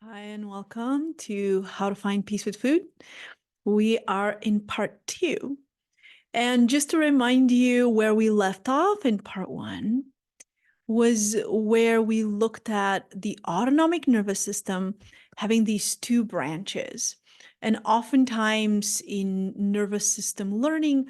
Hi, and welcome to How to Find Peace with Food. We are in part two. And just to remind you where we left off in part one was where we looked at the autonomic nervous system having these two branches. And oftentimes in nervous system learning,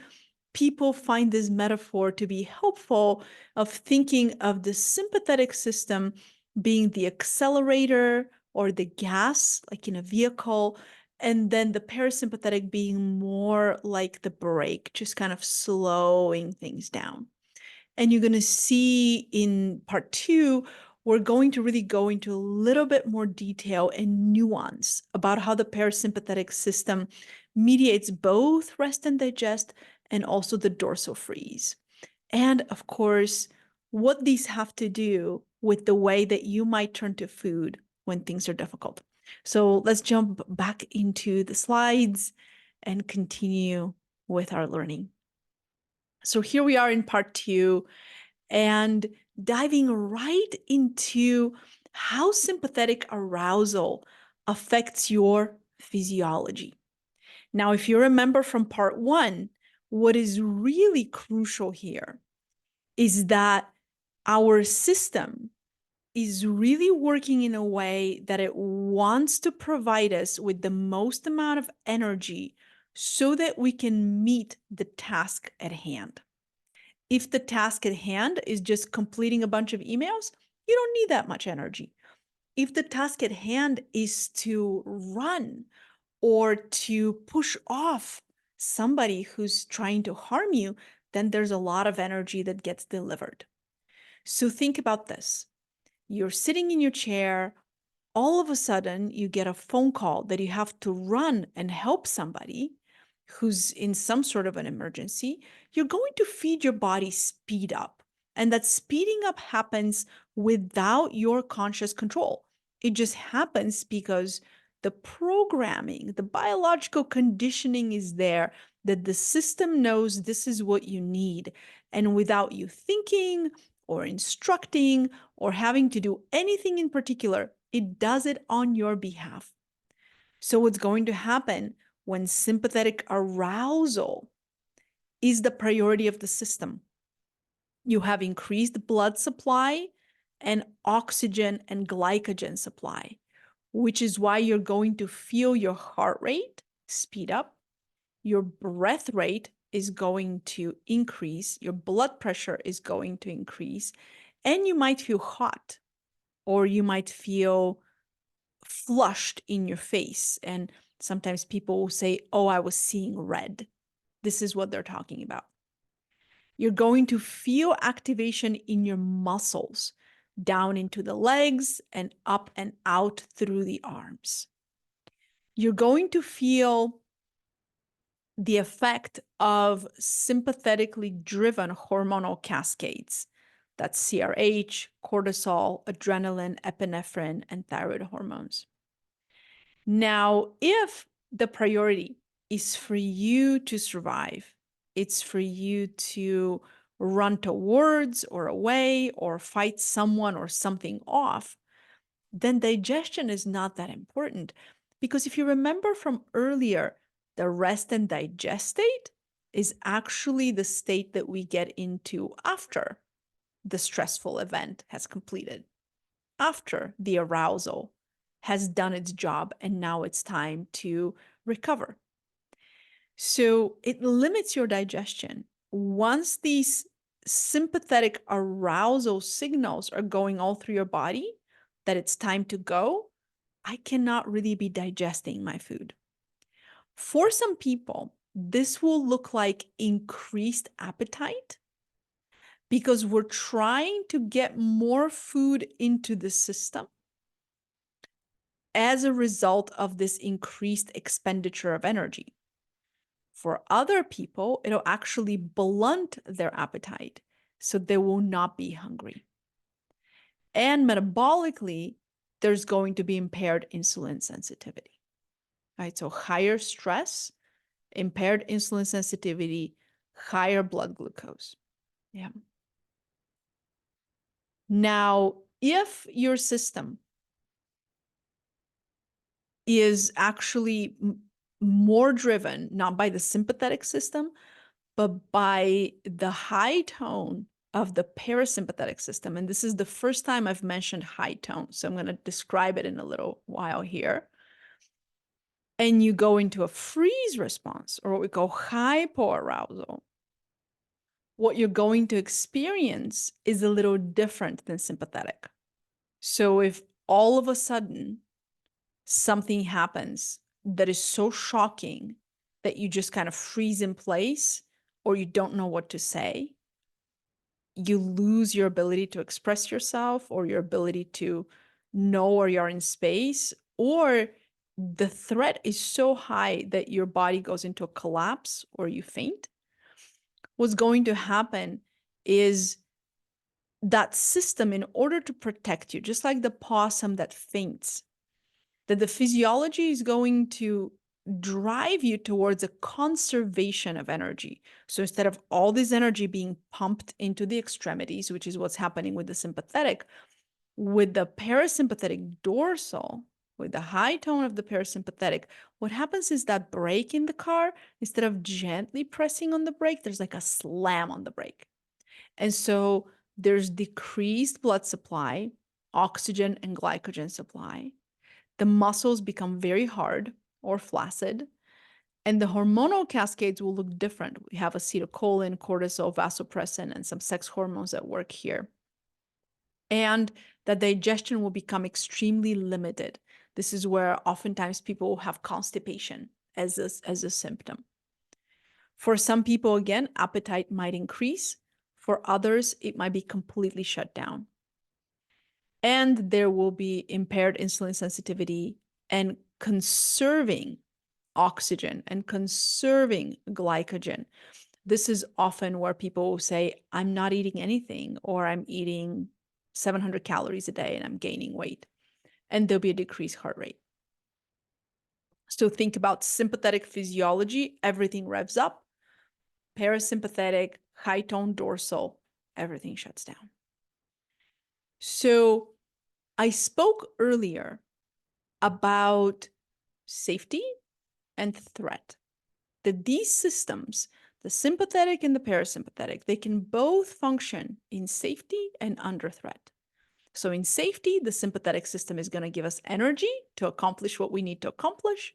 people find this metaphor to be helpful of thinking of the sympathetic system being the accelerator or the gas, like in a vehicle, and then the parasympathetic being more like the brake, just kind of slowing things down. And you're going to see in part two, we're going to really go into a little bit more detail and nuance about how the parasympathetic system mediates both rest and digest and also the dorsal freeze. And of course, what these have to do with the way that you might turn to food when things are difficult. So let's jump back into the slides and continue with our learning. So here we are in part two and diving right into how sympathetic arousal affects your physiology. Now, if you remember from part one, what is really crucial here is that our system is really working in a way that it wants to provide us with the most amount of energy so that we can meet the task at hand. If the task at hand is just completing a bunch of emails, you don't need that much energy. If the task at hand is to run or to push off somebody who's trying to harm you, then there's a lot of energy that gets delivered. So think about this. You're sitting in your chair, all of a sudden you get a phone call that you have to run and help somebody who's in some sort of an emergency, you're going to feed your body speed up. And that speeding up happens without your conscious control. It just happens because the programming, the biological conditioning is there that the system knows this is what you need. And without you thinking or instructing or having to do anything in particular, it does it on your behalf. So, what's going to happen when sympathetic arousal is the priority of the system? You have increased blood supply and oxygen and glycogen supply, which is why you're going to feel your heart rate speed up, your breath rate is going to increase, your blood pressure is going to increase, and you might feel hot or you might feel flushed in your face. And sometimes people will say, oh, I was seeing red. This is what they're talking about. You're going to feel activation in your muscles down into the legs and up and out through the arms. You're going to feel the effect of sympathetically driven hormonal cascades. That's CRH, cortisol, adrenaline, epinephrine, and thyroid hormones. Now, if the priority is for you to survive, it's for you to run towards or away or fight someone or something off, then digestion is not that important. Because if you remember from earlier, the rest and digest state is actually the state that we get into after the stressful event has completed, after the arousal has done its job, and now it's time to recover. So it limits your digestion. Once these sympathetic arousal signals are going all through your body that it's time to go, I cannot really be digesting my food. For some people, this will look like increased appetite because we're trying to get more food into the system as a result of this increased expenditure of energy. For other people, it'll actually blunt their appetite, so they will not be hungry. And metabolically, there's going to be impaired insulin sensitivity. Right? So higher stress, impaired insulin sensitivity, higher blood glucose. Yeah. Now, if your system is actually more driven not by the sympathetic system, but by the high tone of the parasympathetic system. And this is the first time I've mentioned high tone. So I'm going to describe it in a little while here. And you go into a freeze response, or what we call hypoarousal. What you're going to experience is a little different than sympathetic. So if all of a sudden something happens that is so shocking that you just kind of freeze in place or you don't know what to say, you lose your ability to express yourself or your ability to know where you're in space, or the threat is so high that your body goes into a collapse or you faint. What's going to happen is that system, in order to protect you, just like the possum that faints, that the physiology is going to drive you towards a conservation of energy. So instead of all this energy being pumped into the extremities, which is what's happening with the sympathetic, with the parasympathetic dorsal, with the high tone of the parasympathetic, what happens is that brake in the car, instead of gently pressing on the brake, there's like a slam on the brake. And so there's decreased blood supply, oxygen and glycogen supply. The muscles become very hard or flaccid, and the hormonal cascades will look different. We have acetylcholine, cortisol, vasopressin, and some sex hormones at work here. And the digestion will become extremely limited. This is where oftentimes people have constipation as a symptom. For some people, again, appetite might increase. For others, it might be completely shut down. And there will be impaired insulin sensitivity and conserving oxygen and conserving glycogen. This is often where people say, I'm not eating anything, or I'm eating 700 calories a day and I'm gaining weight. And there'll be a decreased heart rate. So think about sympathetic physiology, everything revs up. Parasympathetic, high tone dorsal, everything shuts down. So I spoke earlier about safety and threat. That these systems, the sympathetic and the parasympathetic, they can both function in safety and under threat. So in safety, the sympathetic system is going to give us energy to accomplish what we need to accomplish.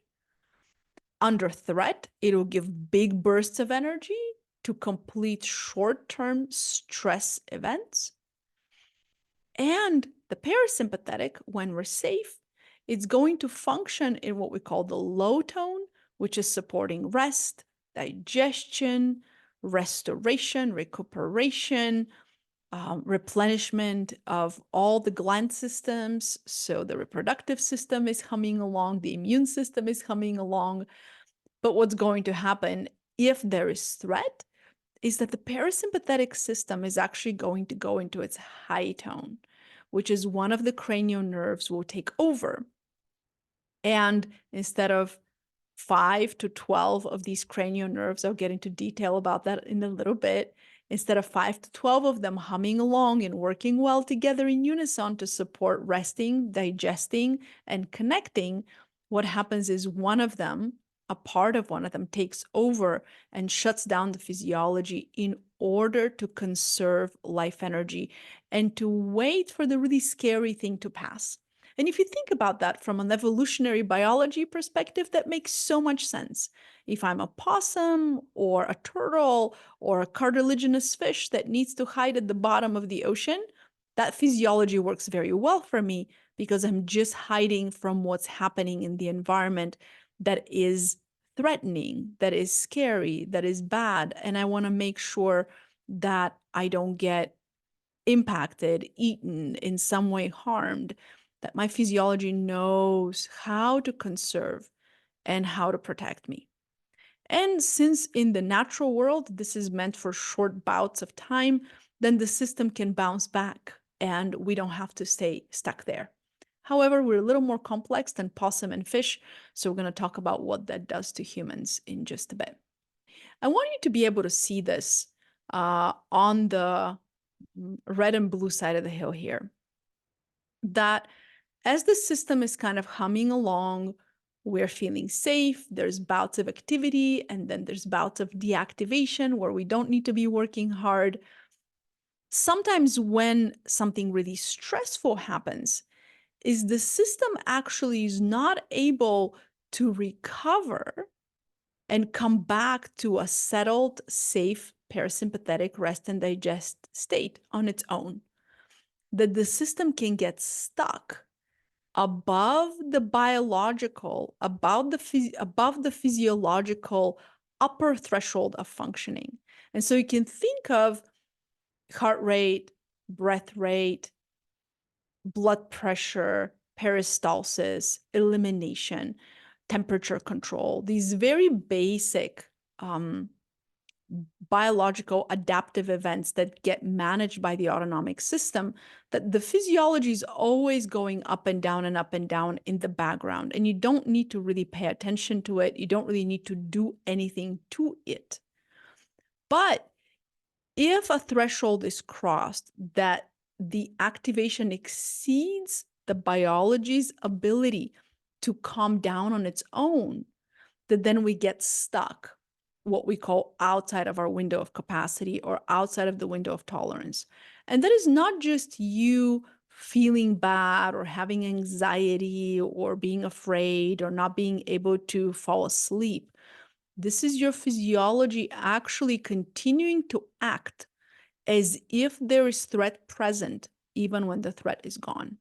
Under threat, it will give big bursts of energy to complete short-term stress events. And the parasympathetic, when we're safe, it's going to function in what we call the low tone, which is supporting rest, digestion, restoration, recuperation, replenishment of all the gland systems. So the reproductive system is humming along, the immune system is humming along. But what's going to happen if there is threat is that the parasympathetic system is actually going to go into its high tone, which is one of the cranial nerves will take over. And instead of 5 to 12 of these cranial nerves, I'll get into detail about that in a little bit, instead of 5 to 12 of them humming along and working well together in unison to support resting, digesting, and connecting, what happens is one of them, a part of one of them, takes over and shuts down the physiology in order to conserve life energy and to wait for the really scary thing to pass. And if you think about that from an evolutionary biology perspective, that makes so much sense. If I'm a possum or a turtle or a cartilaginous fish that needs to hide at the bottom of the ocean, that physiology works very well for me because I'm just hiding from what's happening in the environment that is threatening, that is scary, that is bad. And I want to make sure that I don't get impacted, eaten, in some way harmed, that my physiology knows how to conserve and how to protect me. And since in the natural world, this is meant for short bouts of time, then the system can bounce back and we don't have to stay stuck there. However, we're a little more complex than possum and fish, so we're going to talk about what that does to humans in just a bit. I want you to be able to see this on the red and blue side of the hill here, that as the system is kind of humming along, we're feeling safe, there's bouts of activity, and then there's bouts of deactivation where we don't need to be working hard. Sometimes when something really stressful happens, is the system actually is not able to recover and come back to a settled, safe parasympathetic rest and digest state on its own. That the system can get stuck above the biological, above the physiological upper threshold of functioning. And so you can think of heart rate, breath rate, blood pressure, peristalsis, elimination, temperature control, these very basic biological adaptive events that get managed by the autonomic system, that the physiology is always going up and down and up and down in the background. And you don't need to really pay attention to it. You don't really need to do anything to it. But if a threshold is crossed that the activation exceeds the biology's ability to calm down on its own, that then we get stuck, what we call outside of our window of capacity or outside of the window of tolerance. And that is not just you feeling bad or having anxiety or being afraid or not being able to fall asleep. This is your physiology actually continuing to act as if there is threat present, even when the threat is gone.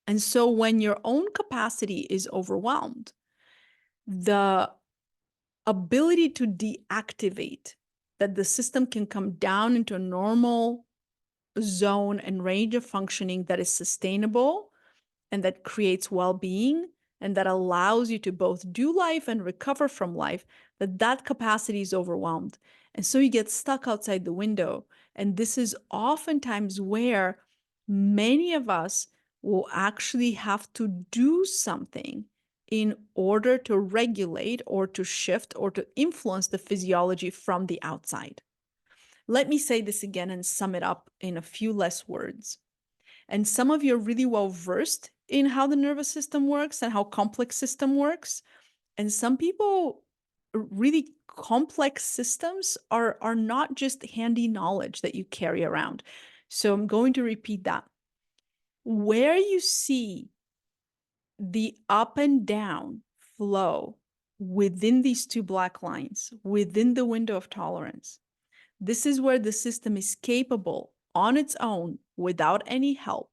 And so when your own capacity is overwhelmed, the ability to deactivate, that the system can come down into a normal zone and range of functioning that is sustainable and that creates well-being and that allows you to both do life and recover from life, that capacity is overwhelmed. And so you get stuck outside the window. And this is oftentimes where many of us will actually have to do something in order to regulate or to shift or to influence the physiology from the outside. Let me say this again and sum it up in a few less words. And some of you are really well versed in how the nervous system works and how complex system works. And some people, really complex systems are not just handy knowledge that you carry around. So I'm going to repeat that. Where you see the up and down flow within these two black lines, within the window of tolerance, this is where the system is capable on its own, without any help,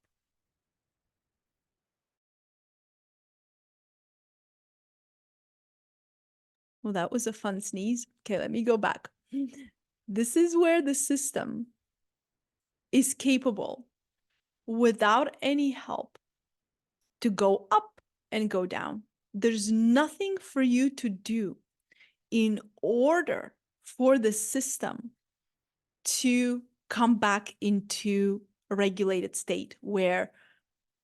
well, that was a fun sneeze. Okay, let me go back. This is where the system is capable, without any help, to go up and go down. There's nothing for you to do in order for the system to come back into a regulated state where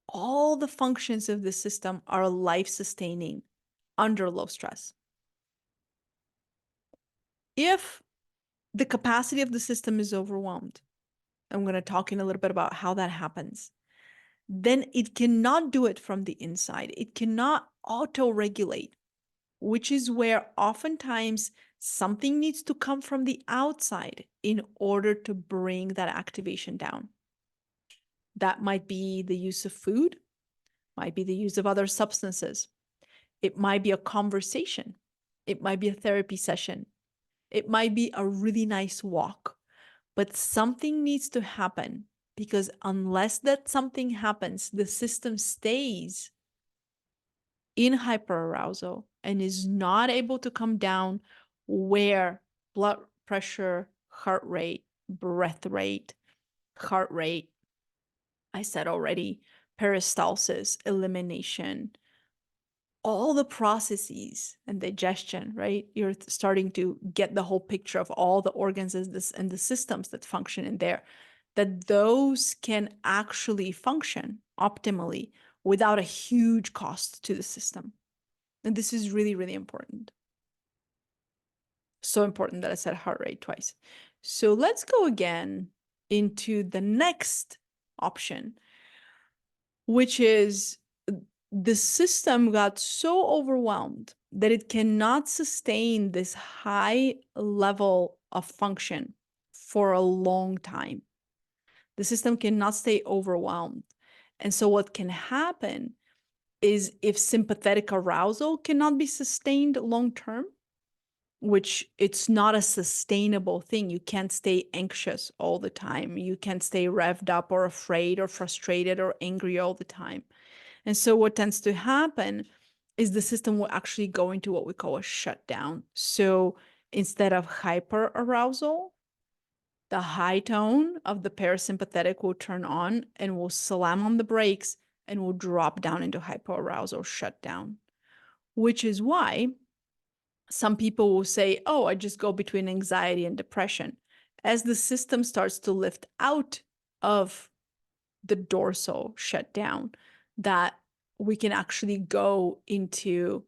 all the functions of the system are life-sustaining under low stress. If the capacity of the system is overwhelmed, I'm going to talk in a little bit about how that happens, then it cannot do it from the inside. It cannot auto-regulate, which is where oftentimes something needs to come from the outside in order to bring that activation down. That might be the use of food, might be the use of other substances. It might be a conversation. It might be a therapy session. It might be a really nice walk. But something needs to happen, because unless that something happens, the system stays in hyperarousal and is not able to come down where blood pressure, heart rate, breath rate, heart rate, I said already, peristalsis, elimination, all the processes and digestion, right? You're starting to get the whole picture of all the organs and the systems that function in there, that those can actually function optimally without a huge cost to the system. And this is really, really important. So important that I said heart rate twice. So let's go again into the next option, which is the system got so overwhelmed that it cannot sustain this high level of function for a long time. The system cannot stay overwhelmed. And so what can happen is if sympathetic arousal cannot be sustained long term, which it's not a sustainable thing. You can't stay anxious all the time. You can't stay revved up or afraid or frustrated or angry all the time. And so what tends to happen is the system will actually go into what we call a shutdown. So instead of hyper arousal, the high tone of the parasympathetic will turn on and will slam on the brakes and will drop down into hyperarousal shutdown, which is why some people will say, oh, I just go between anxiety and depression. As the system starts to lift out of the dorsal shutdown, that we can actually go into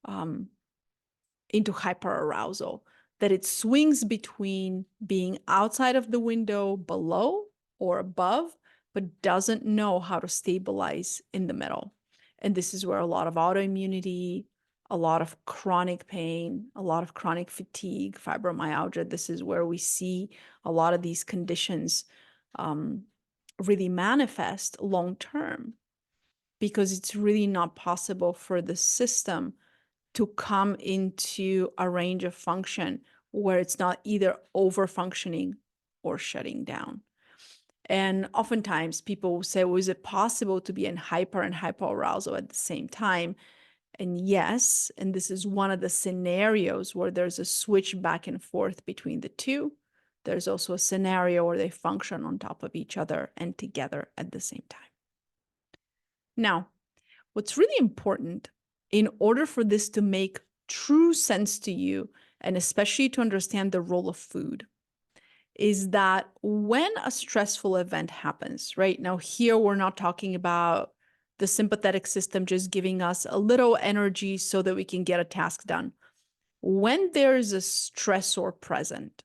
hyperarousal, that it swings between being outside of the window below or above, but doesn't know how to stabilize in the middle. And this is where a lot of autoimmunity, a lot of chronic pain, a lot of chronic fatigue, fibromyalgia, this is where we see a lot of these conditions really manifest long term, because it's really not possible for the system to come into a range of function where it's not either over functioning or shutting down. And oftentimes people will say, well, is it possible to be in hyper and hyperarousal at the same time? And yes, and this is one of the scenarios where there's a switch back and forth between the two. There's also a scenario where they function on top of each other and together at the same time. Now, what's really important in order for this to make true sense to you, and especially to understand the role of food, is that when a stressful event happens, right? Now, here we're not talking about the sympathetic system just giving us a little energy so that we can get a task done. When there's a stressor present,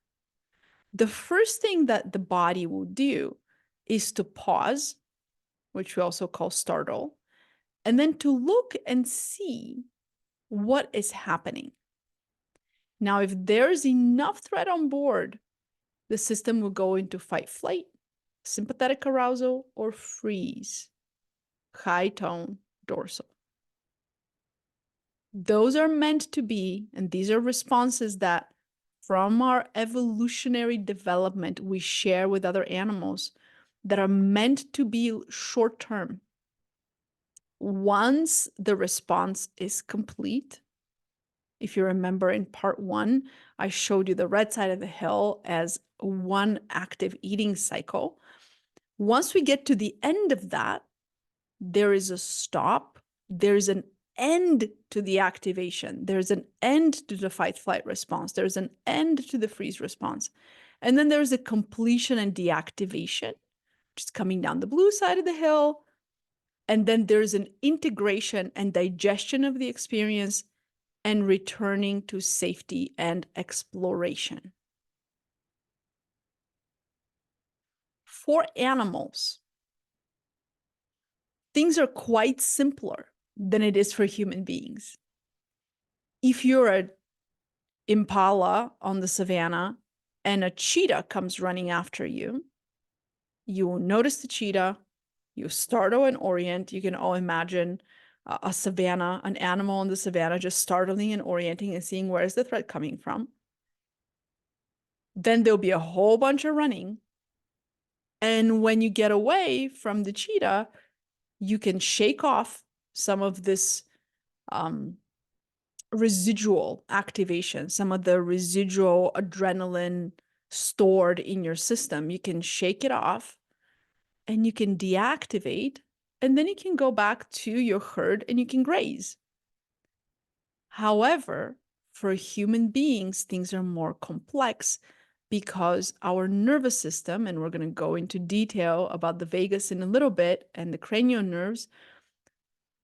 the first thing that the body will do is to pause, which we also call startle, and then to look and see what is happening. Now, if there's enough threat on board, the system will go into fight, flight, sympathetic arousal, or freeze, high tone, dorsal. Those are meant to be, and these are responses that from our evolutionary development we share with other animals that are meant to be short term. Once the response is complete, if you remember in part 1, I showed you the red side of the hill as one active eating cycle. Once we get to the end of that, there is a stop. There's an end to the activation. There's an end to the fight-flight response. There's an end to the freeze response. And then there's a completion and deactivation, just coming down the blue side of the hill. And then there's an integration and digestion of the experience and returning to safety and exploration. For animals, things are quite simpler than it is for human beings. If you're an impala on the savannah and a cheetah comes running after you, you will notice the cheetah, you startle and orient. You can all imagine a savannah, an animal in the savannah just startling and orienting and seeing where is the threat coming from. Then there'll be a whole bunch of running. And when you get away from the cheetah, you can shake off some of this residual activation, some of the residual adrenaline stored in your system. You can shake it off and you can deactivate, and then you can go back to your herd and you can graze. However, for human beings, things are more complex because our nervous system, and we're going to go into detail about the vagus in a little bit and the cranial nerves,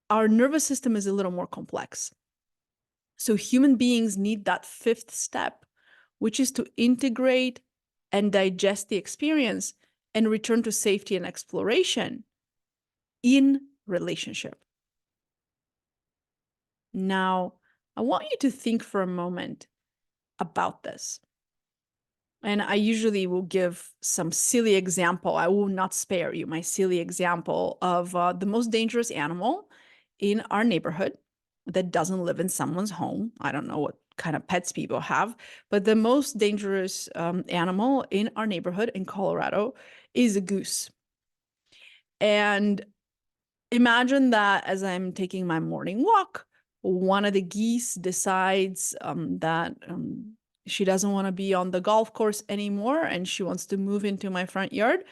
our nervous system is a little more complex. So human beings need that fifth step, which is to integrate and digest the experience and return to safety and exploration in relationship. Now, I want you to think for a moment about this. And I usually will give some silly example. I will not spare you my silly example of the most dangerous animal in our neighborhood that doesn't live in someone's home. I don't know what kind of pets people have, but the most dangerous animal in our neighborhood in Colorado is a goose. And imagine that as I'm taking my morning walk, one of the geese decides that she doesn't want to be on the golf course anymore and she wants to move into my front yard.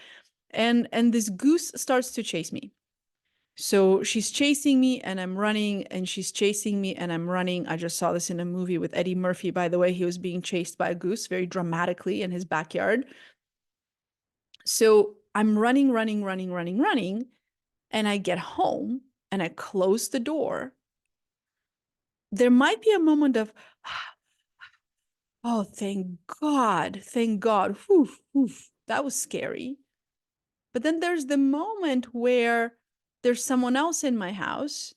And this goose starts to chase me. So she's chasing me and I'm running, and she's chasing me and I'm running. I just saw this in a movie with Eddie Murphy, by the way. He was being chased by a goose very dramatically in his backyard. So I'm running, running, running, running, running. And I get home and I close the door. There might be a moment of, oh, thank God, thank God. Whew, whew, that was scary. But then there's the moment where there's someone else in my house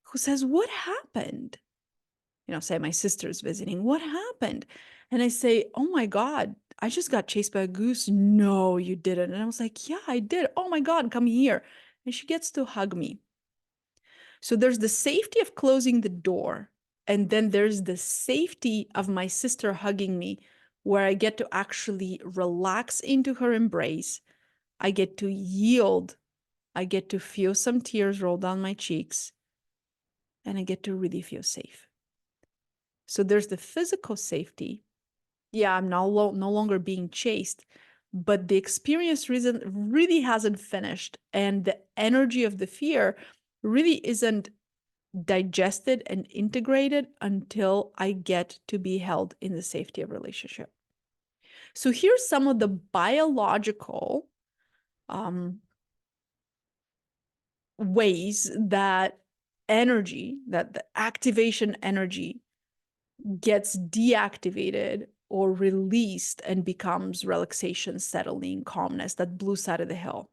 who says, what happened? You know, say my sister's visiting, what happened? And I say, oh my God, I just got chased by a goose. No, you didn't. And I was like, yeah, I did. Oh my God, come here. And she gets to hug me. So there's the safety of closing the door. And then there's the safety of my sister hugging me, where I get to actually relax into her embrace. I get to yield. I get to feel some tears roll down my cheeks. And I get to really feel safe. So there's the physical safety. Yeah, I'm no longer being chased, but the experience really hasn't finished. And the energy of the fear really isn't digested and integrated until I get to be held in the safety of relationship. So here's some of the biological ways that energy, that the activation energy gets deactivated or released and becomes relaxation, settling, calmness, that blue side of the hill.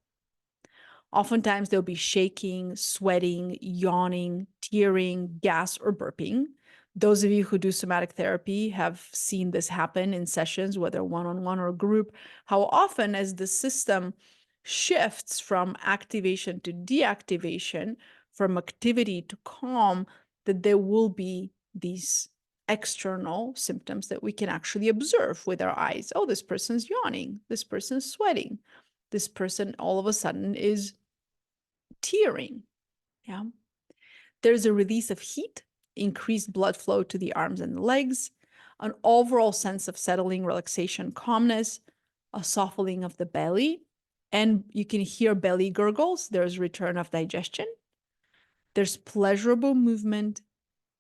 Oftentimes there'll be shaking, sweating, yawning, tearing, gas, or burping. Those of you who do somatic therapy have seen this happen in sessions, whether one-on-one or group, how often as the system shifts from activation to deactivation, from activity to calm, that there will be these external symptoms that we can actually observe with our eyes. Oh, this person's yawning. This person's sweating. This person all of a sudden is tearing. Yeah. There's a release of heat, increased blood flow to the arms and the legs, an overall sense of settling, relaxation, calmness, a softening of the belly, and you can hear belly gurgles. There's return of digestion. There's pleasurable movement.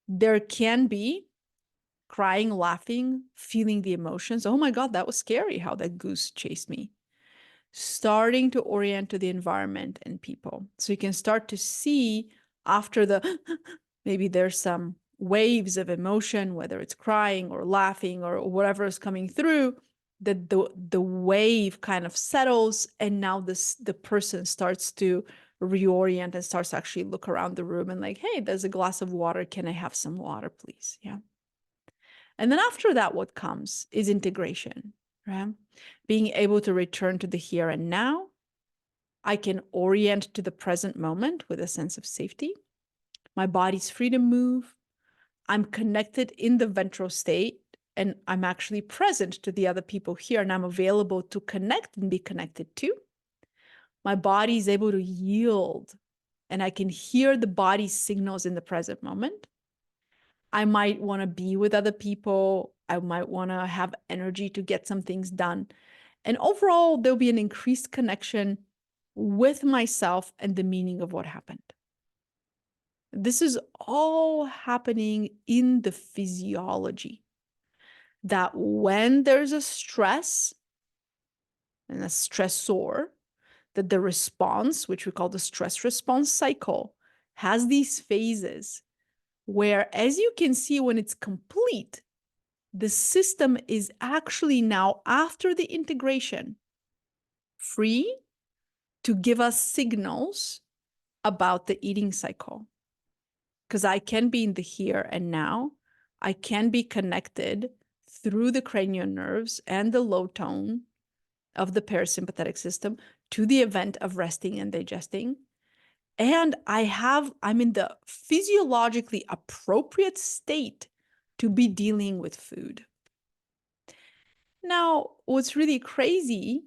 There can be crying, laughing, feeling the emotions. Oh my God, that was scary how that goose chased me. Starting to orient to the environment and people. So you can start to see after the, maybe there's some waves of emotion, whether it's crying or laughing or whatever is coming through, that the wave kind of settles, and now the person starts to reorient and starts to actually look around the room and like, hey, there's a glass of water. Can I have some water, please? Yeah. And then after that, what comes is integration, right? Being able to return to the here and now. I can orient to the present moment with a sense of safety. My body's free to move. I'm connected in the ventral state, and I'm actually present to the other people here, and I'm available to connect and be connected to. My body is able to yield, and I can hear the body's signals in the present moment. I might want to be with other people. I might want to have energy to get some things done. And overall, there'll be an increased connection with myself and the meaning of what happened. This is all happening in the physiology. That when there's a stress and a stressor, that the response, which we call the stress response cycle, has these phases where, as you can see, when it's complete, the system is actually now, after the integration, free to give us signals about the eating cycle. because I can be in the here and now. I can be connected through the cranial nerves and the low tone of the parasympathetic system to the event of resting and digesting. And I'm in the physiologically appropriate state to be dealing with food. Now, what's really crazy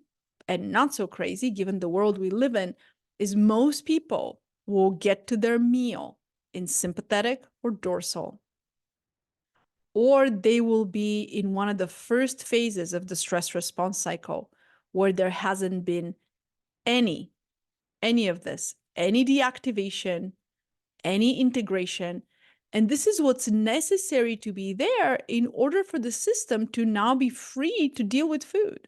and not so crazy, given the world we live in, is most people will get to their meal in sympathetic or dorsal, or they will be in one of the first phases of the stress response cycle where there hasn't been any of this, any deactivation, any integration. And this is what's necessary to be there in order for the system to now be free to deal with food.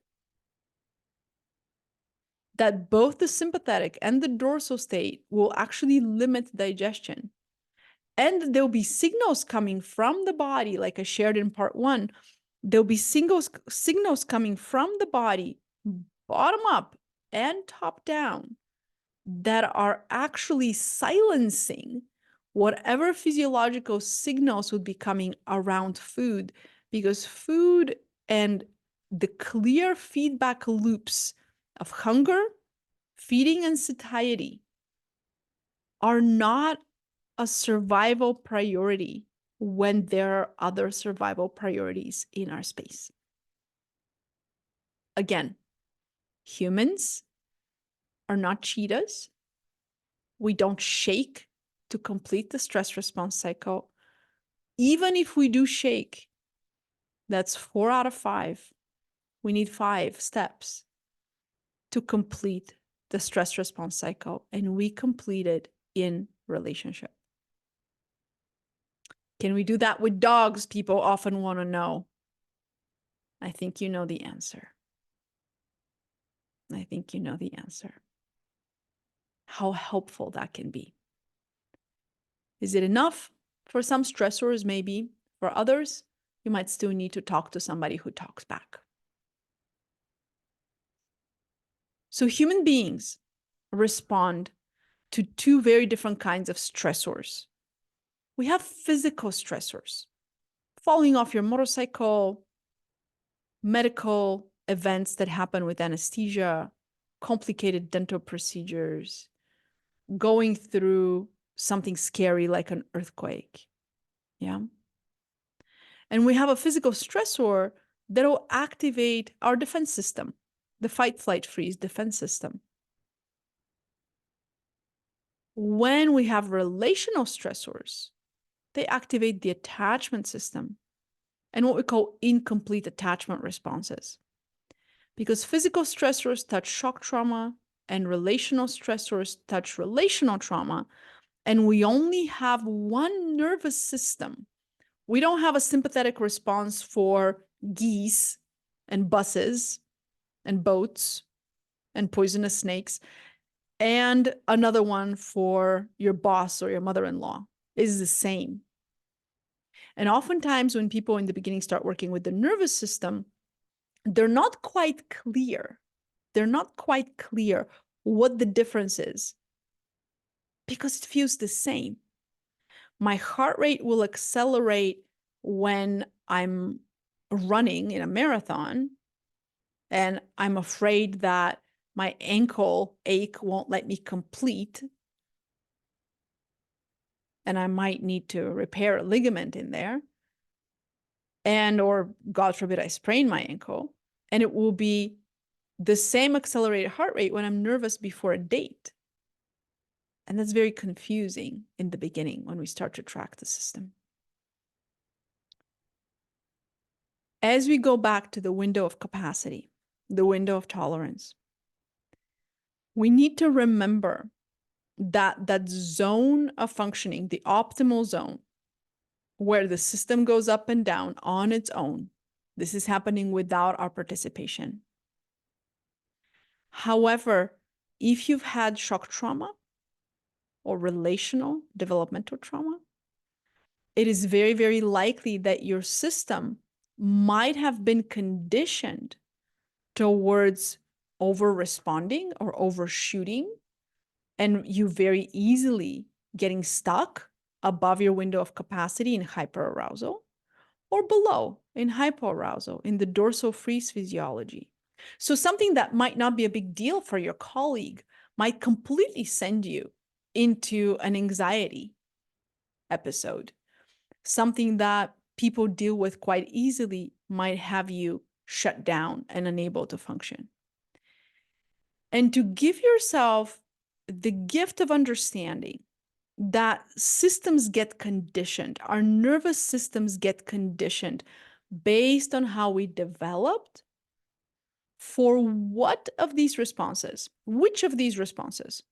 That both the sympathetic and the dorsal state will actually limit digestion. And there'll be signals coming from the body, like I shared in part 1. There'll be signals coming from the body, bottom up and top down, that are actually silencing whatever physiological signals would be coming around food, because food and the clear feedback loops of hunger, feeding, and satiety are not a survival priority when there are other survival priorities in our space. Again, humans are not cheetahs. We don't shake to complete the stress response cycle. Even if we do shake, that's 4 out of 5. We need 5 steps to complete the stress response cycle, and we complete it in relationship. Can we do that with dogs? People often want to know. I think you know the answer. I think you know the answer. How helpful that can be. Is it enough? For some stressors, maybe. For others, you might still need to talk to somebody who talks back. So human beings respond to 2 very different kinds of stressors. We have physical stressors, falling off your motorcycle, medical events that happen with anesthesia, complicated dental procedures, going through something scary like an earthquake. Yeah. And we have a physical stressor that will activate our defense system, the fight, flight, freeze defense system. When we have relational stressors, they activate the attachment system and what we call incomplete attachment responses. Because physical stressors touch shock trauma and relational stressors touch relational trauma, and we only have one nervous system. We don't have a sympathetic response for geese and buses and boats and poisonous snakes, and another one for your boss or your mother-in-law. Is the same. And oftentimes when people in the beginning start working with the nervous system, they're not quite clear. They're not quite clear what the difference is, because it feels the same. My heart rate will accelerate when I'm running in a marathon, and I'm afraid that my ankle ache won't let me complete, and I might need to repair a ligament in there, and or God forbid I sprain my ankle, and it will be the same accelerated heart rate when I'm nervous before a date. And that's very confusing in the beginning when we start to track the system. As we go back to the window of capacity, the window of tolerance, we need to remember that that zone of functioning, the optimal zone, where the system goes up and down on its own, this is happening without our participation. However, if you've had shock trauma or relational developmental trauma, it is very, very likely that your system might have been conditioned towards over-responding or overshooting, and you very easily getting stuck above your window of capacity in hyperarousal, or below in hypoarousal in the dorsal freeze physiology. So something that might not be a big deal for your colleague might completely send you into an anxiety episode. Something that people deal with quite easily might have you shut down and unable to function. And to give yourself the gift of understanding that systems get conditioned, our nervous systems get conditioned based on how we developed for what of these responses, which of these responses,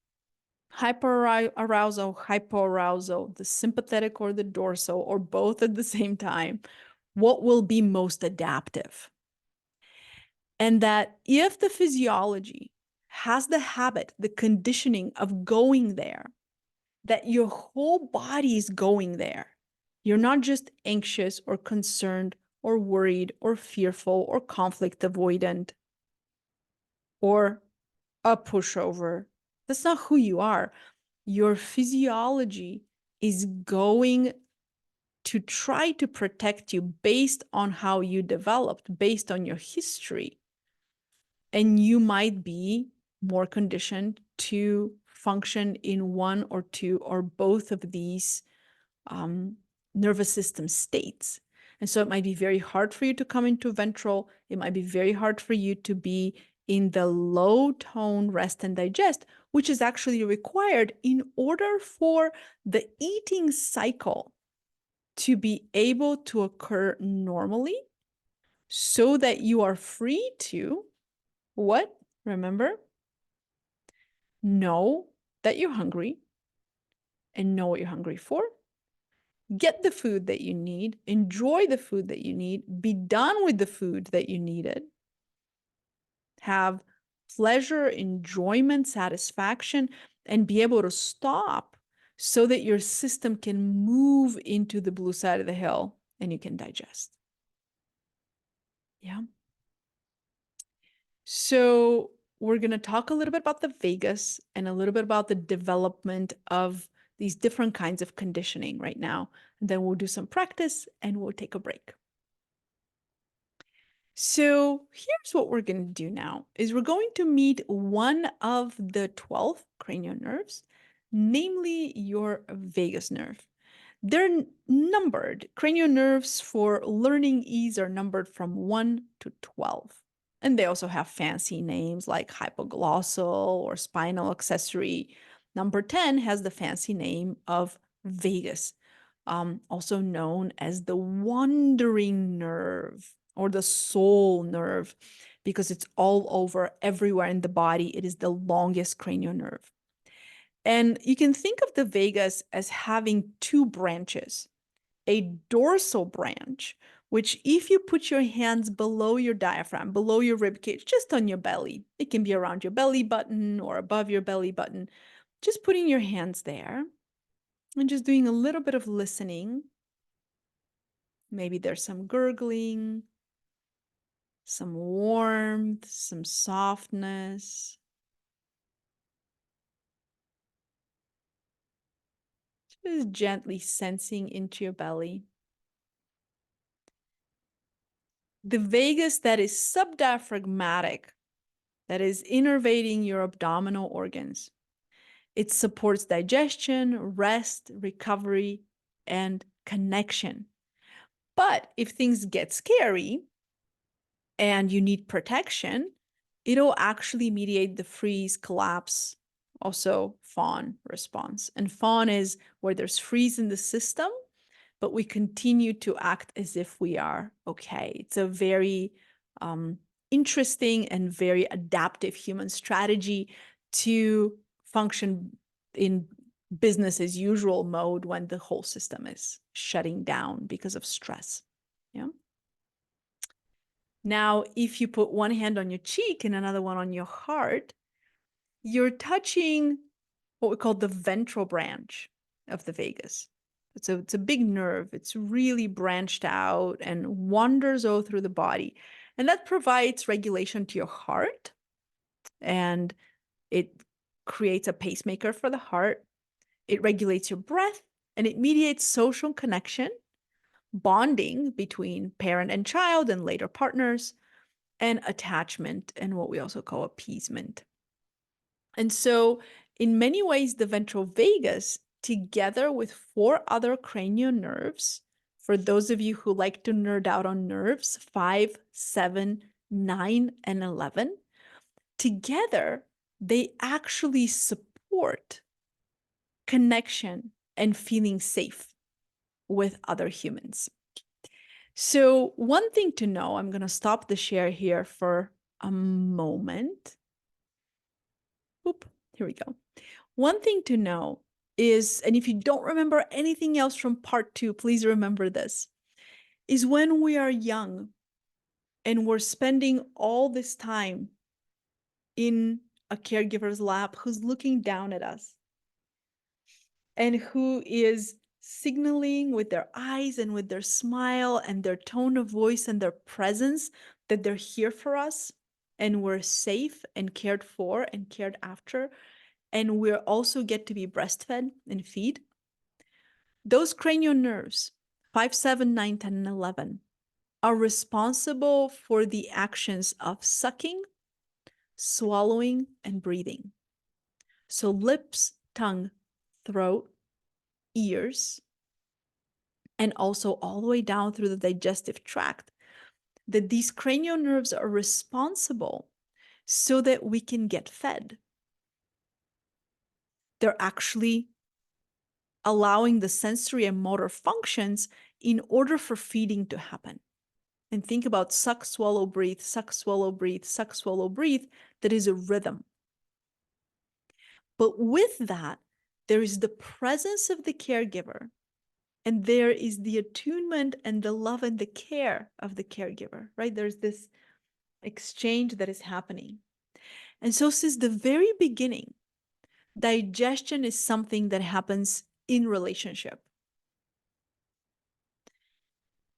hyperarousal, hypoarousal, the sympathetic or the dorsal, or both at the same time, what will be most adaptive. And that if the physiology has the habit, the conditioning of going there, that your whole body is going there. You're not just anxious or concerned or worried or fearful or conflict avoidant or a pushover. That's not who you are. Your physiology is going to try to protect you based on how you developed, based on your history. And you might be more conditioned to function in one or two or both of these nervous system states. And so it might be very hard for you to come into ventral. It might be very hard for you to be in the low tone rest and digest, which is actually required in order for the eating cycle to be able to occur normally so that you are free to what? Remember? Know that you're hungry and know what you're hungry for. Get the food that you need, enjoy the food that you need, be done with the food that you needed, have pleasure, enjoyment, satisfaction, and be able to stop so that your system can move into the blue side of the hill and you can digest. Yeah. So we're going to talk a little bit about the vagus and a little bit about the development of these different kinds of conditioning right now. And then we'll do some practice and we'll take a break. So here's what we're going to do now is we're going to meet one of the 12 cranial nerves, namely your vagus nerve. They're numbered. Cranial nerves for learning ease are numbered from 1 to 12. And they also have fancy names like hypoglossal or spinal accessory. Number 10 has the fancy name of vagus, also known as the wandering nerve or the soul nerve, because it's all over everywhere in the body. It is the longest cranial nerve. And you can think of the vagus as having two branches, a dorsal branch, which if you put your hands below your diaphragm, below your rib cage, just on your belly, it can be around your belly button or above your belly button, just putting your hands there and just doing a little bit of listening. Maybe there's some gurgling, some warmth, some softness. Just gently sensing into your belly. The vagus that is subdiaphragmatic, that is innervating your abdominal organs. It supports digestion, rest, recovery, and connection. But if things get scary and you need protection, it'll actually mediate the freeze, collapse, also fawn response. And fawn is where there's freeze in the system, but we continue to act as if we are okay. It's a very interesting and very adaptive human strategy to function in business as usual mode when the whole system is shutting down because of stress. Yeah. Now, if you put one hand on your cheek and another one on your heart, you're touching what we call the ventral branch of the vagus. It's a big nerve. It's really branched out and wanders all through the body. And that provides regulation to your heart. And it creates a pacemaker for the heart. It regulates your breath and it mediates social connection, bonding between parent and child and later partners, and attachment and what we also call appeasement. And so, in many ways, the ventral vagus, together with four other cranial nerves, for those of you who like to nerd out on nerves, 5, 7, 9, and 11, together, they actually support connection and feeling safe with other humans. So, one thing to know, I'm going to stop the share here for a moment. Oop, here we go. One thing to know is, and if you don't remember anything else from part 2, please remember this, is when we are young and we're spending all this time in a caregiver's lap who's looking down at us and who is signaling with their eyes and with their smile and their tone of voice and their presence that they're here for us and we're safe and cared for and cared after, and we also get to be breastfed and feed. Those cranial nerves, 5, 7, 9, 10, and 11, are responsible for the actions of sucking, swallowing, and breathing. So lips, tongue, throat, ears, and also all the way down through the digestive tract, that these cranial nerves are responsible so that we can get fed. They're actually allowing the sensory and motor functions in order for feeding to happen. And think about suck, swallow, breathe, suck, swallow, breathe, suck, swallow, breathe. That is a rhythm. But with that, there is the presence of the caregiver, and there is the attunement and the love and the care of the caregiver, right? There's this exchange that is happening. And so since the very beginning, digestion is something that happens in relationship.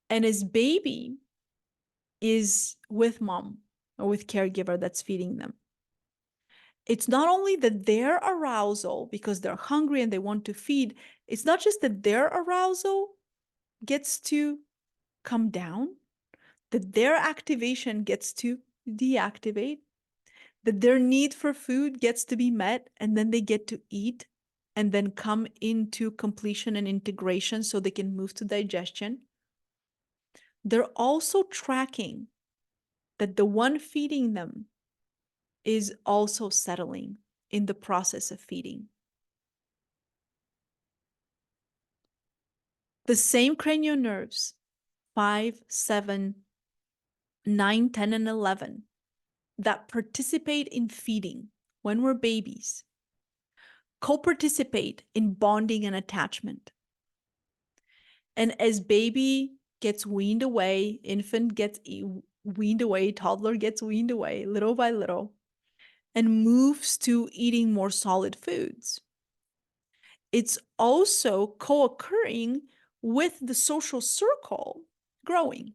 And as baby is with mom or with caregiver that's feeding them, it's not only that their arousal, because they're hungry and they want to feed, it's not just that their arousal gets to come down, that their activation gets to deactivate, that their need for food gets to be met, and then they get to eat and then come into completion and integration so they can move to digestion. They're also tracking that the one feeding them is also settling in the process of feeding. The same cranial nerves, 5, 7, 9, 10, and 11, that participate in feeding when we're babies, co-participate in bonding and attachment. And as baby gets weaned away, infant gets weaned away, toddler gets weaned away little by little, and moves to eating more solid foods, it's also co-occurring with the social circle growing.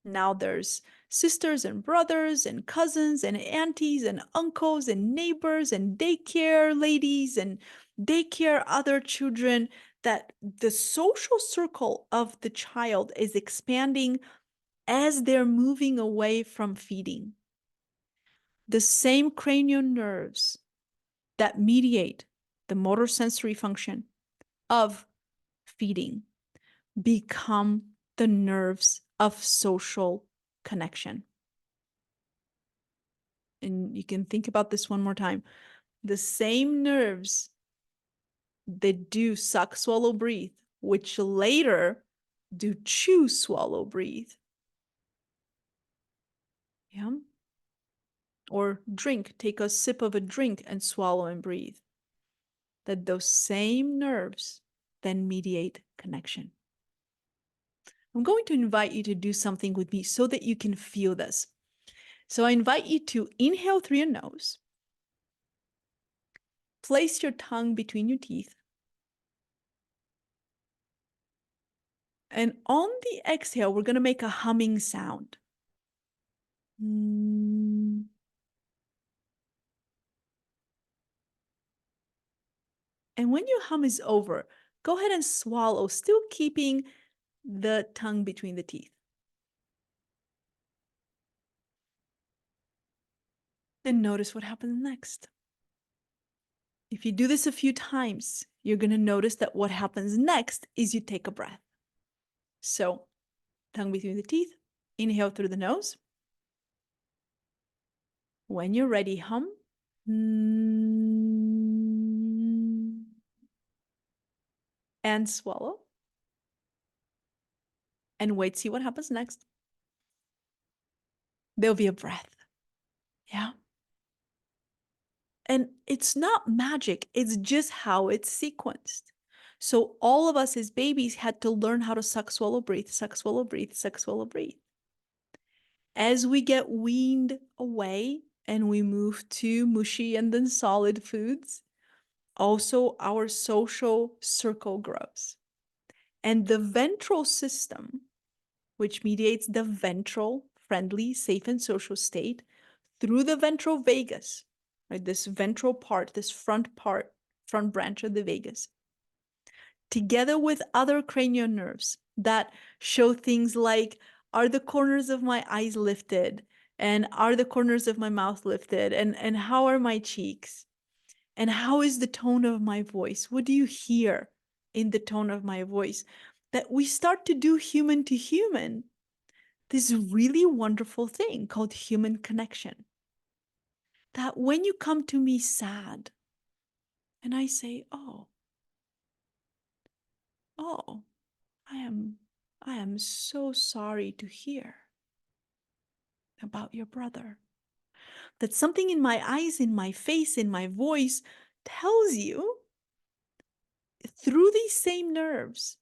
Now there's sisters and brothers and cousins and aunties and uncles and neighbors and daycare ladies and daycare other children, that the social circle of the child is expanding as they're moving away from feeding. The same cranial nerves that mediate the motor sensory function of feeding become the nerves of social connection. And you can think about this one more time. The same nerves that do suck, swallow, breathe, which later do chew, swallow, breathe. Yeah. Or drink, take a sip of a drink and swallow and breathe. That those same nerves then mediate connection. I'm going to invite you to do something with me so that you can feel this. So I invite you to inhale through your nose. Place your tongue between your teeth. And on the exhale, we're going to make a humming sound. And when your hum is over, Go ahead and swallow, still keeping the tongue between the teeth. And notice what happens next. If you do this a few times, you're going to notice that what happens next is you take a breath. So, tongue between the teeth, inhale through the nose. When you're ready, hum. And swallow. And wait, see what happens next. There'll be a breath. Yeah. And it's not magic, it's just how it's sequenced. So all of us as babies had to learn how to suck, swallow, breathe, suck, swallow, breathe, suck, swallow, breathe. As we get weaned away and we move to mushy and then solid foods, also our social circle grows. And the ventral system, which mediates the ventral, friendly, safe, and social state through the ventral vagus, right? This ventral part, this front branch of the vagus, together with other cranial nerves that show things like, are the corners of my eyes lifted? And are the corners of my mouth lifted? And how are my cheeks? And how is the tone of my voice? What do you hear in the tone of my voice? That we start to do human to human, this really wonderful thing called human connection. That when you come to me sad, and I say, oh, I am so sorry to hear about your brother. That something in my eyes, in my face, in my voice tells you through these same nerves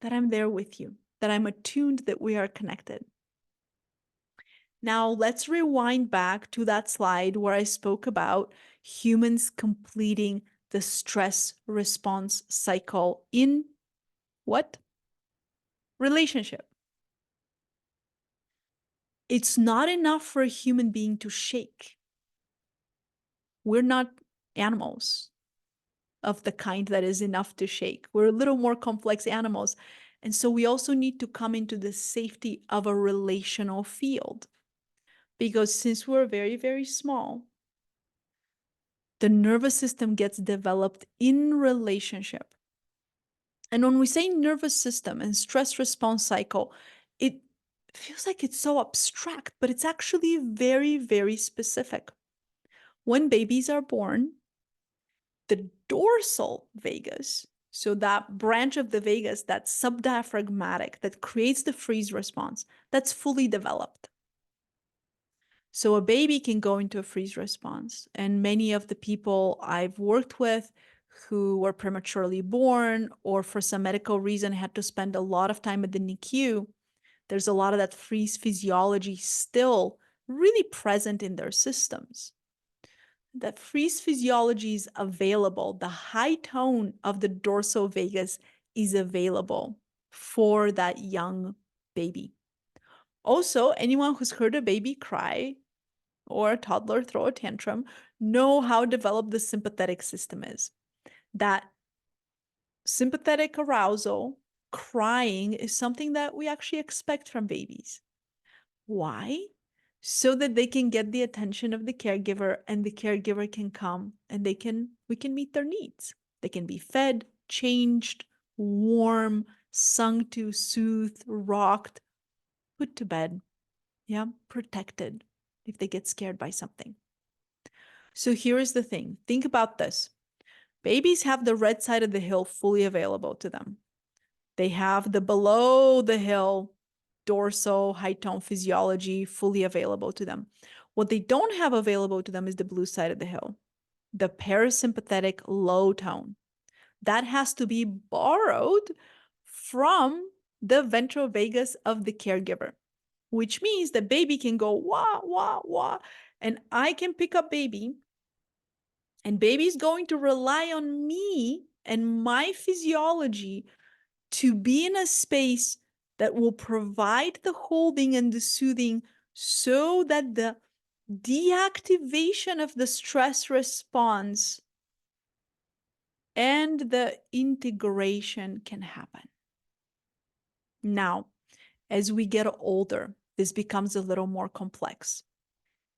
that I'm there with you, that I'm attuned, that we are connected. Now let's rewind back to that slide where I spoke about humans completing the stress response cycle in what? Relationship. It's not enough for a human being to shake. We're not animals of the kind that is enough to shake. We're a little more complex animals. And so we also need to come into the safety of a relational field. Because since we're very, very small, the nervous system gets developed in relationship. And when we say nervous system and stress response cycle, it feels like it's so abstract, but it's actually very, very specific. When babies are born, the dorsal vagus, so that branch of the vagus that's subdiaphragmatic, that creates the freeze response, that's fully developed. So a baby can go into a freeze response. And many of the people I've worked with who were prematurely born or for some medical reason had to spend a lot of time at the NICU, there's a lot of that freeze physiology still really present in their systems. That freeze physiology is available. The high tone of the dorsal vagus is available for that young baby. Also, anyone who's heard a baby cry or a toddler throw a tantrum know how developed the sympathetic system is. That sympathetic arousal, crying, is something that we actually expect from babies. Why? So that they can get the attention of the caregiver and the caregiver can come and we can meet their needs. They can be fed, changed, warm, sung to, soothed, rocked, put to bed, yeah, protected if they get scared by something. So here is the thing. Think about this. Babies have the red side of the hill fully available to them. They have the below the hill dorsal high tone physiology fully available to them. What they don't have available to them is the blue side of the hill, the parasympathetic low tone. That has to be borrowed from the ventral vagus of the caregiver, which means the baby can go wah, wah, wah, and I can pick up baby, and baby's going to rely on me and my physiology to be in a space that will provide the holding and the soothing so that the deactivation of the stress response and the integration can happen. Now, as we get older, this becomes a little more complex.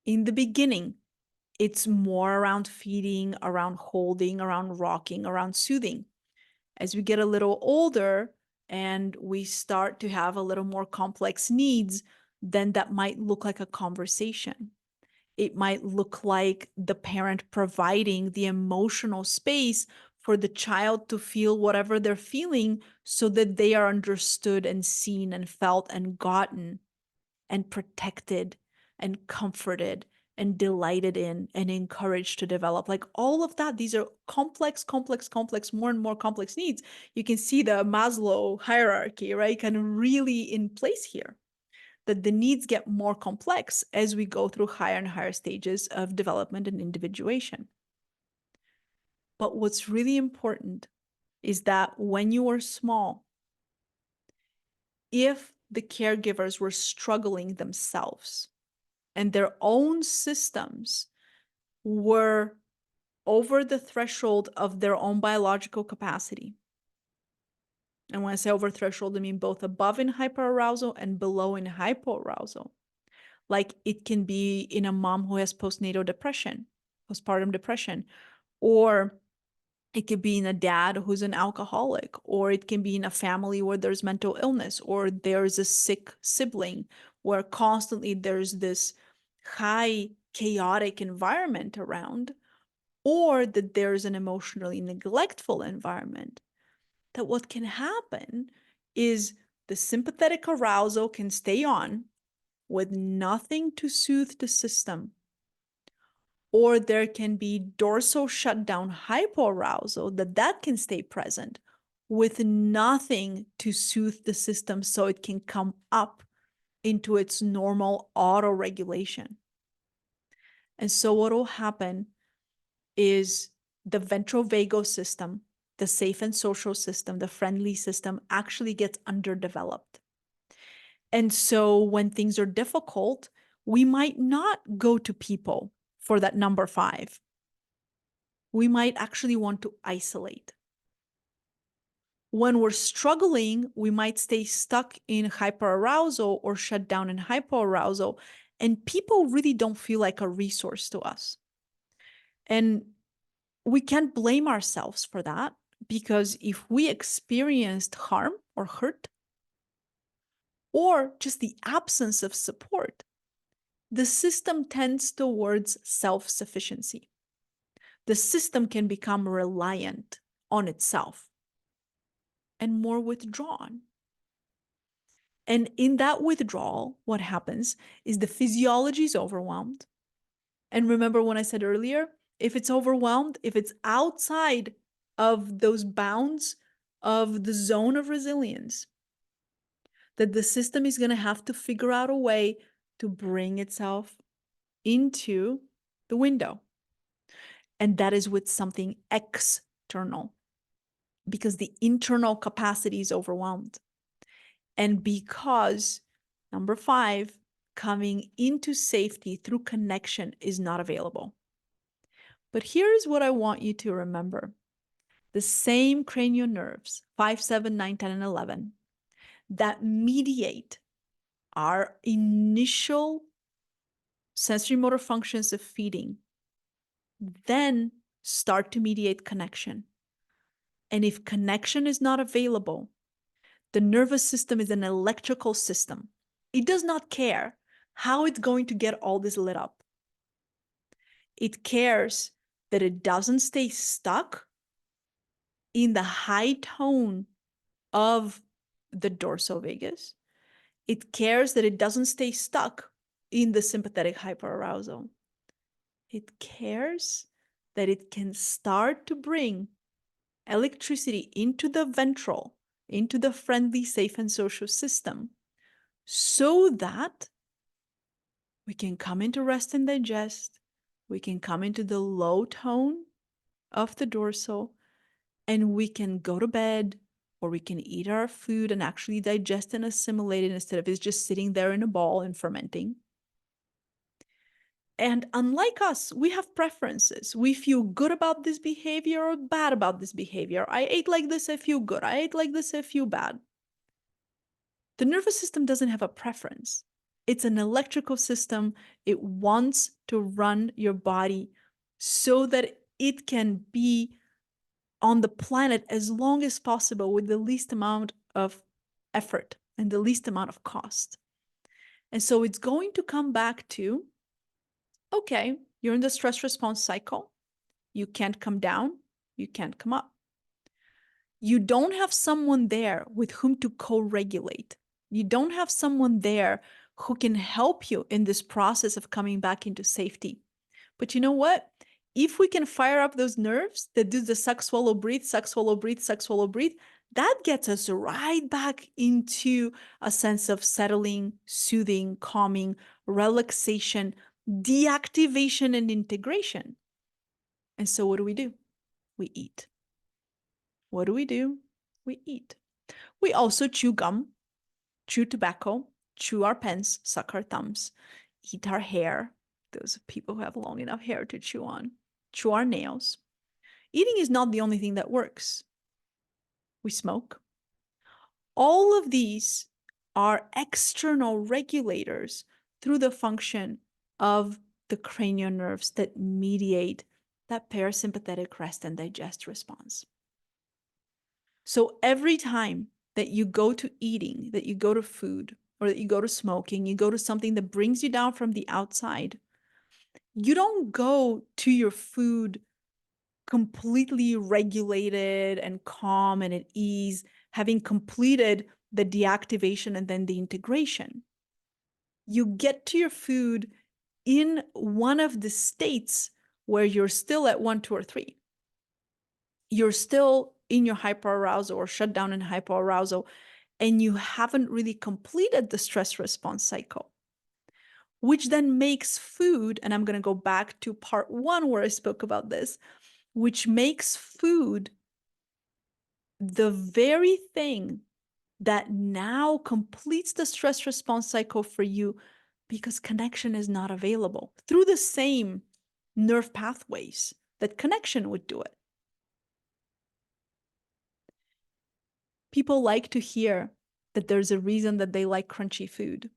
In the beginning, it's more around feeding, around holding, around rocking, around soothing. As we get a little older and we start to have a little more complex needs, then that might look like a conversation. It might look like the parent providing the emotional space for the child to feel whatever they're feeling so that they are understood and seen and felt and gotten and protected and comforted and delighted in and encouraged to develop. Like all of that, these are complex, more and more complex needs. You can see the Maslow hierarchy, right? Kind of really in place here, that the needs get more complex as we go through higher and higher stages of development and individuation. But what's really important is that when you were small, if the caregivers were struggling themselves and their own systems were over the threshold of their own biological capacity. And when I say over threshold, I mean both above in hyperarousal and below in hypoarousal. Like it can be in a mom who has postpartum depression, or it could be in a dad who's an alcoholic, or it can be in a family where there's mental illness, or there's a sick sibling where constantly there's this high chaotic environment around, or that there's an emotionally neglectful environment. That what can happen is the sympathetic arousal can stay on with nothing to soothe the system, or there can be dorsal shutdown hypoarousal that can stay present with nothing to soothe the system so it can come up into its normal auto regulation. And so what will happen is the ventral vagal system, the safe and social system, the friendly system actually gets underdeveloped. And so when things are difficult, we might not go to people for that number 5. We might actually want to isolate. When we're struggling, we might stay stuck in hyperarousal or shut down in hypoarousal, and people really don't feel like a resource to us. And we can't blame ourselves for that, because if we experienced harm or hurt, or just the absence of support, the system tends towards self-sufficiency. The system can become reliant on itself and more withdrawn. And in that withdrawal, what happens is the physiology is overwhelmed. And remember when I said earlier, if it's overwhelmed, if it's outside of those bounds of the zone of resilience, that the system is going to have to figure out a way to bring itself into the window. And that is with something external, because the internal capacity is overwhelmed. And because number 5, coming into safety through connection is not available. But here's what I want you to remember. The same cranial nerves, 5, 7, 9, 10, and 11, that mediate our initial sensory motor functions of feeding, then start to mediate connection. And if connection is not available, the nervous system is an electrical system. It does not care how it's going to get all this lit up. It cares that it doesn't stay stuck in the high tone of the dorsal vagus. It cares that it doesn't stay stuck in the sympathetic hyperarousal. It cares that it can start to bring electricity into the ventral, into the friendly, safe, and social system, so that we can come into rest and digest, we can come into the low tone of the dorsal, and we can go to bed, or we can eat our food and actually digest and assimilate it instead of it just sitting there in a ball and fermenting. And unlike us, we have preferences. We feel good about this behavior or bad about this behavior. I ate like this, I feel good. I ate like this, I feel bad. The nervous system doesn't have a preference. It's an electrical system. It wants to run your body so that it can be on the planet as long as possible with the least amount of effort and the least amount of cost. And so it's going to come back to, okay, you're in the stress response cycle. You can't come down. You can't come up. You don't have someone there with whom to co-regulate. You don't have someone there who can help you in this process of coming back into safety. But you know what? If we can fire up those nerves that do the suck, swallow, breathe, suck, swallow, breathe, suck, swallow, breathe, that gets us right back into a sense of settling, soothing, calming, relaxation, deactivation, and integration. And so what do? We eat. What do? We eat. We also chew gum, chew tobacco, chew our pens, suck our thumbs, eat our hair. Those people who have long enough hair to chew on, chew our nails. Eating is not the only thing that works. We smoke. All of these are external regulators through the function of the cranial nerves that mediate that parasympathetic rest and digest response. So every time that you go to eating, that you go to food, or that you go to smoking, you go to something that brings you down from the outside, you don't go to your food completely regulated and calm and at ease, having completed the deactivation and then the integration. You get to your food in one of the states where you're still at 1, 2, or 3. You're still in your hyperarousal or shut down in hyperarousal, and you haven't really completed the stress response cycle, which then makes food, and I'm going to go back to part 1 where I spoke about this, which makes food the very thing that now completes the stress response cycle for you because connection is not available through the same nerve pathways that connection would do it. People like to hear that there's a reason that they like crunchy food.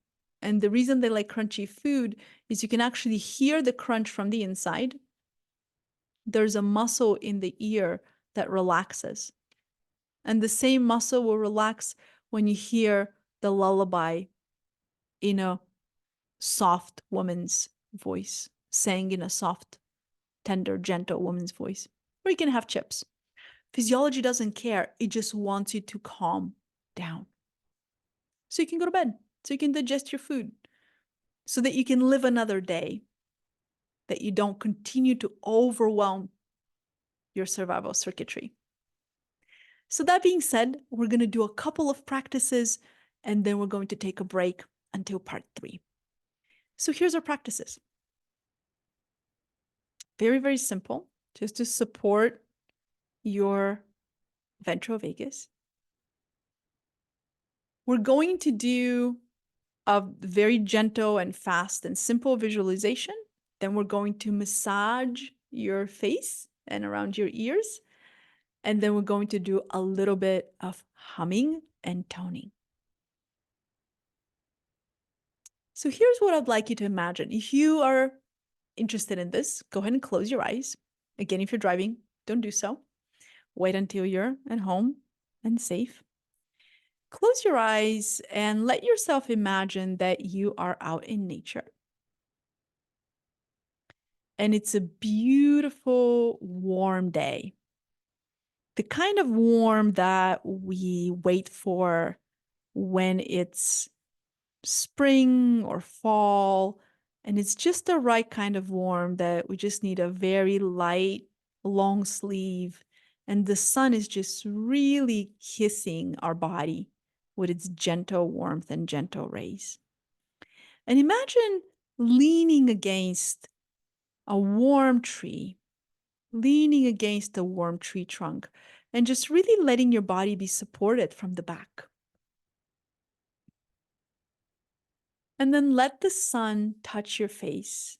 And the reason they like crunchy food is you can actually hear the crunch from the inside. There's a muscle in the ear that relaxes. And the same muscle will relax when you hear the lullaby in a soft woman's voice, sang in a soft, tender, gentle woman's voice. Or you can have chips. Physiology doesn't care. It just wants you to calm down. So you can go to bed, so you can digest your food, so that you can live another day, that you don't continue to overwhelm your survival circuitry. So that being said, we're going to do a couple of practices, and then we're going to take a break until part 3. So here's our practices. Very, very simple, just to support your ventral vagus. We're going to do a very gentle and fast and simple visualization. Then we're going to massage your face and around your ears. And then we're going to do a little bit of humming and toning. So here's what I'd like you to imagine. If you are interested in this, go ahead and close your eyes. Again, if you're driving, don't do so. Wait until you're at home and safe. Close your eyes and let yourself imagine that you are out in nature. And it's a beautiful, warm day. The kind of warm that we wait for when it's spring or fall. And it's just the right kind of warm that we just need a very light, long sleeve. And the sun is just really kissing our body with its gentle warmth and gentle rays. And imagine leaning against a warm tree, leaning against a warm tree trunk, and just really letting your body be supported from the back. And then let the sun touch your face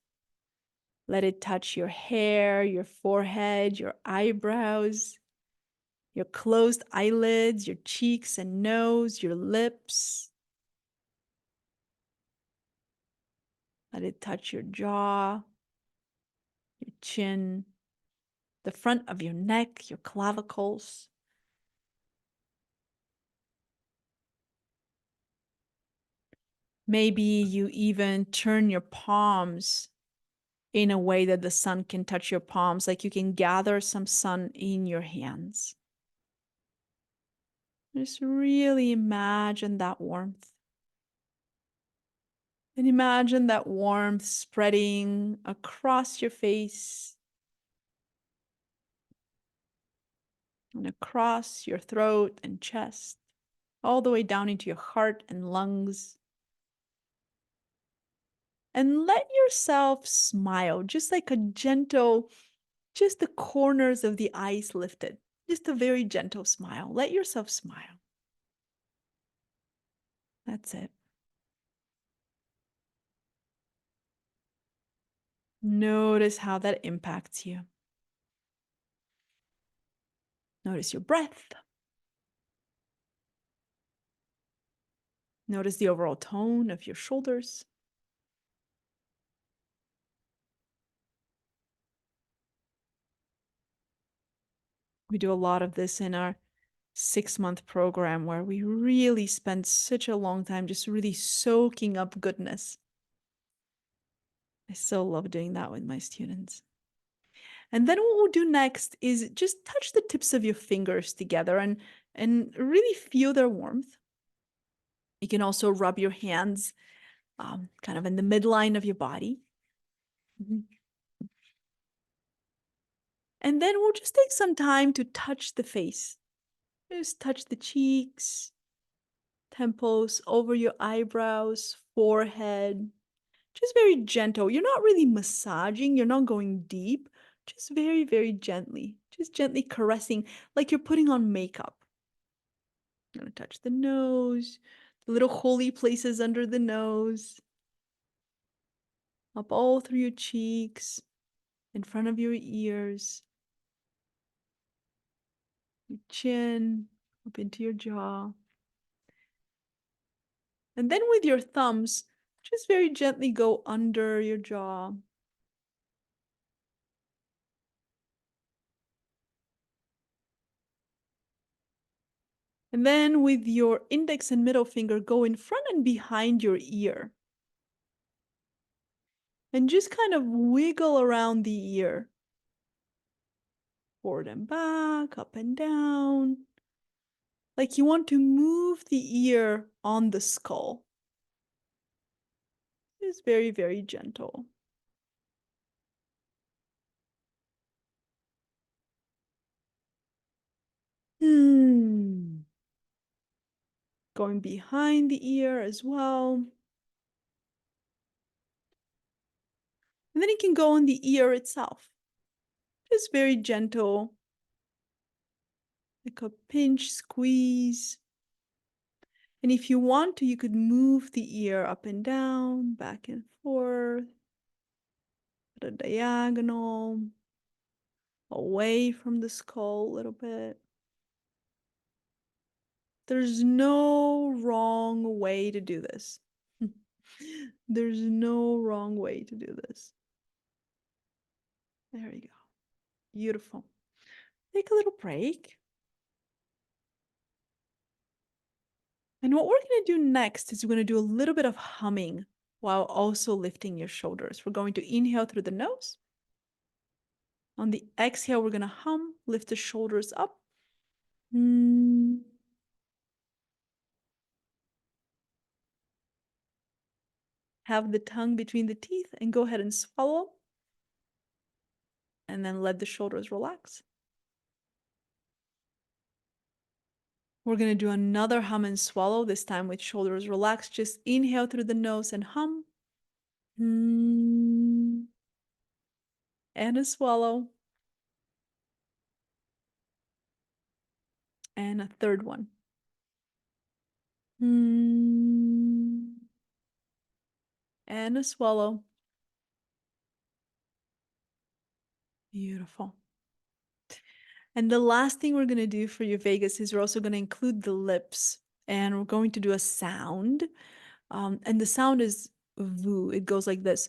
Let it touch your hair, your forehead, your eyebrows, your closed eyelids, your cheeks and nose, your lips. Let it touch your jaw, your chin, the front of your neck, your clavicles. Maybe you even turn your palms in a way that the sun can touch your palms, like you can gather some sun in your hands. Just really imagine that warmth. And imagine that warmth spreading across your face and across your throat and chest, all the way down into your heart and lungs. And let yourself smile, just like a gentle, just the corners of the eyes lifted, just a very gentle smile. Let yourself smile. That's it. Notice how that impacts you. Notice your breath. Notice the overall tone of your shoulders. We do a lot of this in our 6-month program where we really spend such a long time just really soaking up goodness. I so love doing that with my students. And then what we'll do next is just touch the tips of your fingers together and really feel their warmth. You can also rub your hands kind of in the midline of your body. And then we'll just take some time to touch the face. Just touch the cheeks, temples, over your eyebrows, forehead. Just very gentle. You're not really massaging, you're not going deep, just very, very gently. Just gently caressing like you're putting on makeup. I'm gonna touch the nose, the little holy places under the nose, up all through your cheeks, in front of your ears, your chin, up into your jaw. And then with your thumbs, just very gently go under your jaw. And then with your index and middle finger, go in front and behind your ear. And just kind of wiggle around the ear. Forward and back, up and down. Like you want to move the ear on the skull. It's very, very gentle. Going behind the ear as well. And then it can go on the ear itself. Just very gentle. Like a pinch, squeeze. And if you want to, you could move the ear up and down, back and forth, at a diagonal, away from the skull a little bit. There's no wrong way to do this. There's no wrong way to do this. There you go. Beautiful. Take a little break. And what we're going to do next is we're going to do a little bit of humming while also lifting your shoulders. We're going to inhale through the nose. On the exhale, we're going to hum, lift the shoulders up. Have the tongue between the teeth and go ahead and swallow. And then let the shoulders relax. We're going to do another hum and swallow, this time with shoulders relaxed. Just inhale through the nose and hum. And a swallow. And a third one. And a swallow. Beautiful. And the last thing we're going to do for your vagus is we're also going to include the lips, and we're going to do a sound. And the sound is voo. It goes like this.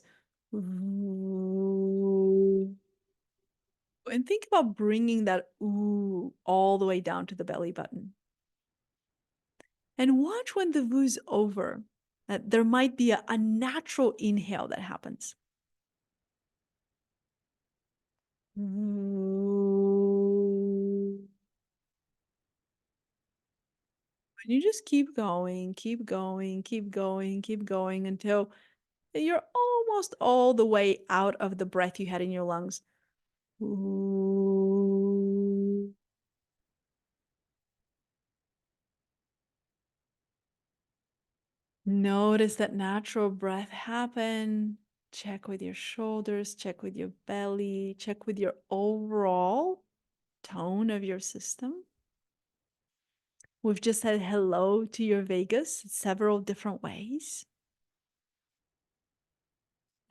Voo. And think about bringing that ooh all the way down to the belly button. And watch when the voo's over, that there might be a natural inhale that happens. Voo. And you just keep going, keep going, keep going, keep going until you're almost all the way out of the breath you had in your lungs. Ooh. Notice that natural breath happen. Check with your shoulders, check with your belly, check with your overall tone of your system. We've just said hello to your vagus in several different ways.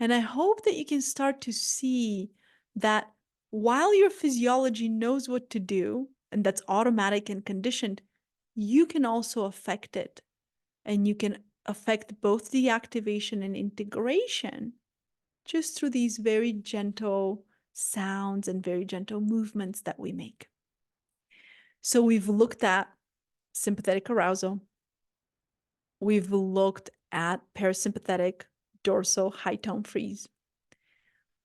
And I hope that you can start to see that while your physiology knows what to do, and that's automatic and conditioned, you can also affect it. And you can affect both the activation and integration just through these very gentle sounds and very gentle movements that we make. So we've looked at sympathetic arousal. We've looked at parasympathetic dorsal high tone freeze.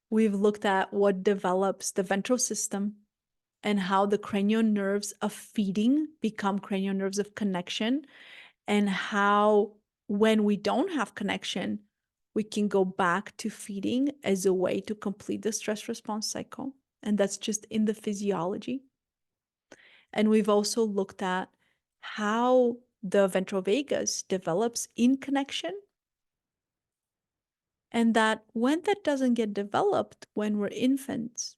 We've looked at what develops the ventral system and how the cranial nerves of feeding become cranial nerves of connection, and how when we don't have connection, we can go back to feeding as a way to complete the stress response cycle. And that's just in the physiology. And we've also looked at how the ventral vagus develops in connection, and that when that doesn't get developed when we're infants,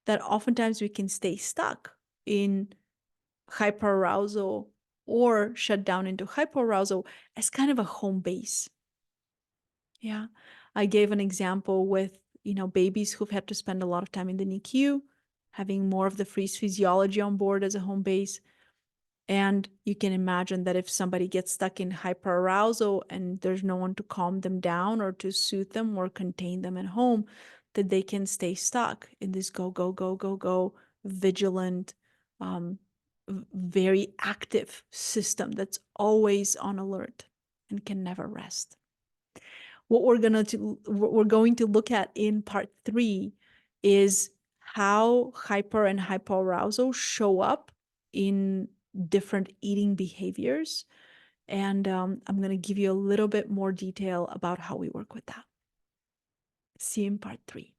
that oftentimes we can stay stuck in hyperarousal or shut down into hypoarousal as kind of a home base. Yeah. I gave an example with, babies who've had to spend a lot of time in the NICU, having more of the freeze physiology on board as a home base. And you can imagine that if somebody gets stuck in hyperarousal and there's no one to calm them down or to soothe them or contain them at home, that they can stay stuck in this go, go, go, go, go, vigilant, very active system that's always on alert and can never rest. What we're going to look at in part 3 is how hyper and hypoarousal show up in different eating behaviors. And I'm going to give you a little bit more detail about how we work with that. See you in part 3.